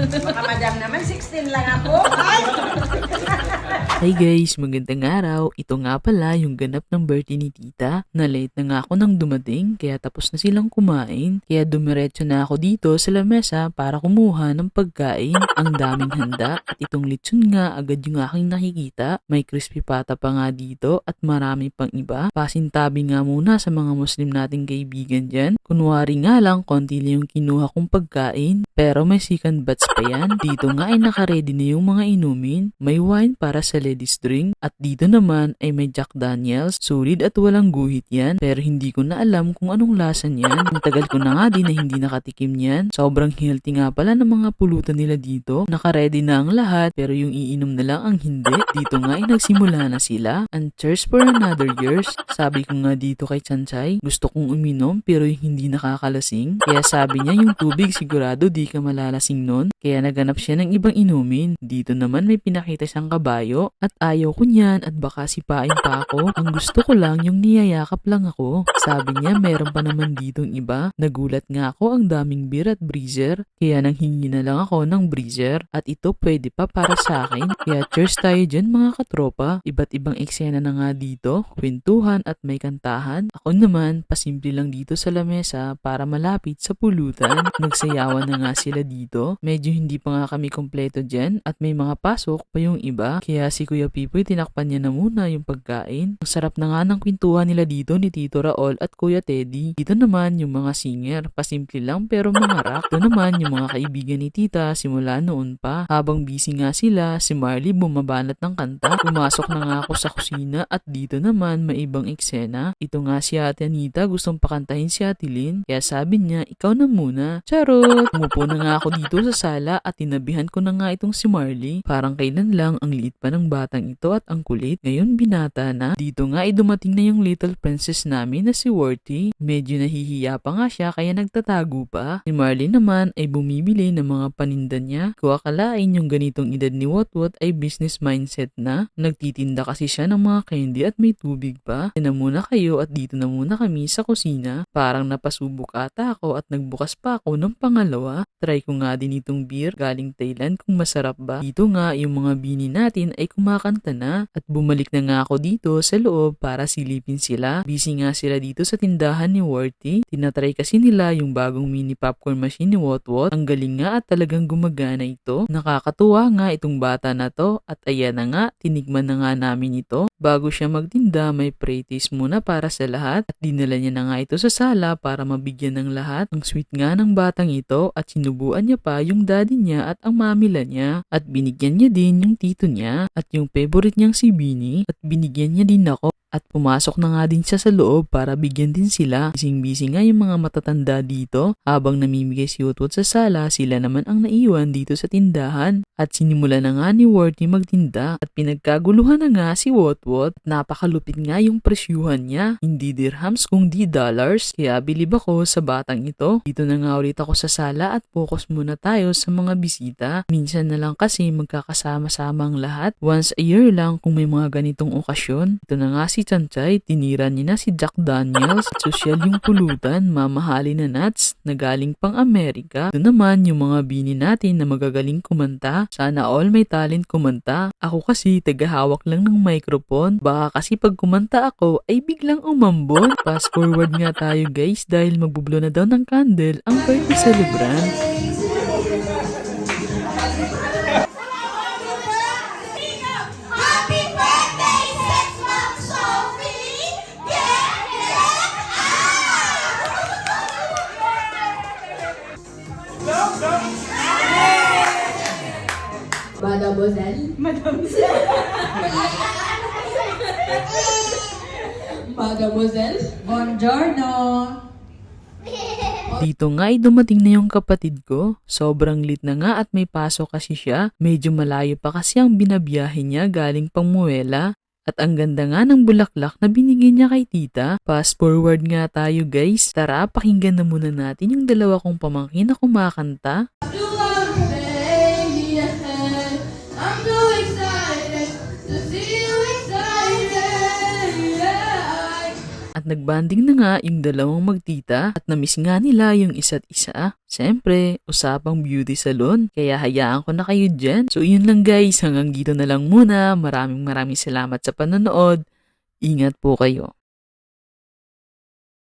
Baka madam naman, 16 lang ako. Hi guys, magandang araw. Ito nga pala yung ganap ng birthday ni tita. Na late na nga ako nang dumating kaya tapos na silang kumain. Kaya dumiretso na ako dito sa lamesa para kumuha ng pagkain. Ang daming handa at itong lechon nga agad yung aking nakikita. May crispy pata pa nga dito at marami pang iba. Pasintabi nga muna sa mga Muslim nating kaibigan dyan. Kunwari nga lang konti lang yung kinuha kong pagkain. Pero may second batch pa yan. Dito nga ay nakaredy na yung mga inumin. May wine para sa ladies drink. At dito naman ay may Jack Daniels. Solid at walang guhit yan. Pero hindi ko na alam kung anong lasa niyan. Ang tagal ko na nga din na hindi nakatikim niyan. Sobrang healthy nga pala ng mga pulutan nila dito. Nakaredy na ang lahat pero yung iinom na lang ang hindi. Dito nga ay nagsimula na sila. And cheers for another years. Sabi ko nga dito kay Chanchay, gusto kong uminom pero yung hindi nakakalasing. Kaya sabi niya yung tubig sigurado di ka malalasing nun. Kaya naganap siya ng ibang inumin. Dito naman may pinakita siyang kabayo at ayaw ko niyan at baka sipain pa ako. Ang gusto ko lang yung niyayakap lang ako. Sabi niya meron pa naman ditong iba. Nagulat nga ako ang daming beer at breezer. Kaya nanghingi na lang ako ng breezer at ito pwede pa para sa akin. Kaya cheers tayo dyan mga katropa. Iba't ibang eksena na nga dito. Kwentuhan at may kantahan. Ako naman pasimple lang dito sa lamesa para malapit sa pulutan. Nagsayawan na nga sila dito. Medyo hindi pa nga kami kompleto dyan at may mga pasok pa yung iba. Kaya si Kuya Pipoy tinakpan niya na muna yung pagkain. Ang sarap na nga ng kwentuhan nila dito ni Tito Raol at Kuya Teddy. Dito naman yung mga singer. Pasimple lang pero mga rock. Dito naman yung mga kaibigan ni Tita simula noon pa. Habang busy nga sila, si Marley bumabanat ng kanta. Pumasok na nga ako sa kusina at dito naman may ibang eksena. Ito nga si Ate Anita gustong pakantahin si Ate Lynn. Kaya sabi niya, ikaw na muna. Charot! Umupo na nga ako dito sa sala at tinabihan ko na nga itong si Marley. Parang kailan lang ang liit pa ng batang ito at ang kulit. Ngayon binata na. Dito nga ay dumating na yung little princess namin na si Worthy. Medyo nahihiya pa nga siya kaya nagtatago pa. Si Marley naman ay bumibili ng mga paninda niya. Kung akalain yung ganitong edad ni Wotwot ay business mindset na. Nagtitinda kasi siya ng mga candy at may tubig pa. Yan na muna kayo at dito na muna kami sa kusina. Parang napasubok ata ako at nagbukas pa ako ng pangalawa. Try ko nga din itong beer galing Thailand kung masarap ba. Dito nga yung mga bini natin ay kumakanta na at bumalik na nga ako dito sa loob para silipin sila. Busy nga sila dito sa tindahan ni Worthy. Tinatry kasi nila yung bagong mini popcorn machine ni Wotwot. Ang galing nga at talagang gumagana ito. Nakakatuwa nga itong bata na to at ayan na nga, tinikman na nga namin ito. Bago siya magtinda, may pre-taste muna para sa lahat at dinala niya na nga ito sa sala para mabigyan ng lahat. Ang sweet nga ng batang ito at sinubuan niya pa yung daddy niya at ang mamila niya at binigyan niya din yung tito niya at yung favorite niyang si Bini at binigyan niya din ako. At pumasok na nga din siya sa loob para bigyan din sila. Bising-busy nga yung mga matatanda dito. Habang namimigay si Wotwot sa sala, sila naman ang naiwan dito sa tindahan. At sinimula na nga ni Worthy magtinda. At pinagkaguluhan na nga si Wotwot. Napakalupit nga yung presyuhan niya. Hindi dirhams kung di dollars. Kaya bilib ako sa batang ito. Dito na nga ulit ako sa sala at focus muna tayo sa mga bisita. Minsan na lang kasi magkakasama-sama ang lahat. Once a year lang kung may mga ganitong okasyon. Ito na nga si Chanchay, tinira niya na si Jack Daniels. Sosyal yung pulutan, mamahalin na nuts na galing pang Amerika. Ito naman yung mga bini natin na magagaling kumanta. Sana all may talent kumanta. Ako kasi tagahawak lang ng microphone. Baka kasi pag kumanta ako ay biglang umambon. Fast forward nga tayo guys dahil magbublo na daw ng candle ang birthday celebrant. Mademoiselle. Mademoiselle. Buongiorno. Dito nga ay dumating na yung kapatid ko. Sobrang lit na nga at may pasok kasi siya. Medyo malayo pa kasi ang binabiyahe niya galing Pamuela. At ang ganda nga ng bulaklak na binigay niya kay tita. Fast forward nga tayo guys. Tara, pakinggan na muna natin yung dalawa kong pamangkin na kumakanta. At At nagbanding na nga yung dalawang magtita at namiss nga nila yung isa't isa. Siyempre, usapang beauty salon. Kaya hayaan ko na kayo dyan. So yun lang guys, hanggang dito na lang muna. Maraming salamat sa panonood. Ingat po kayo.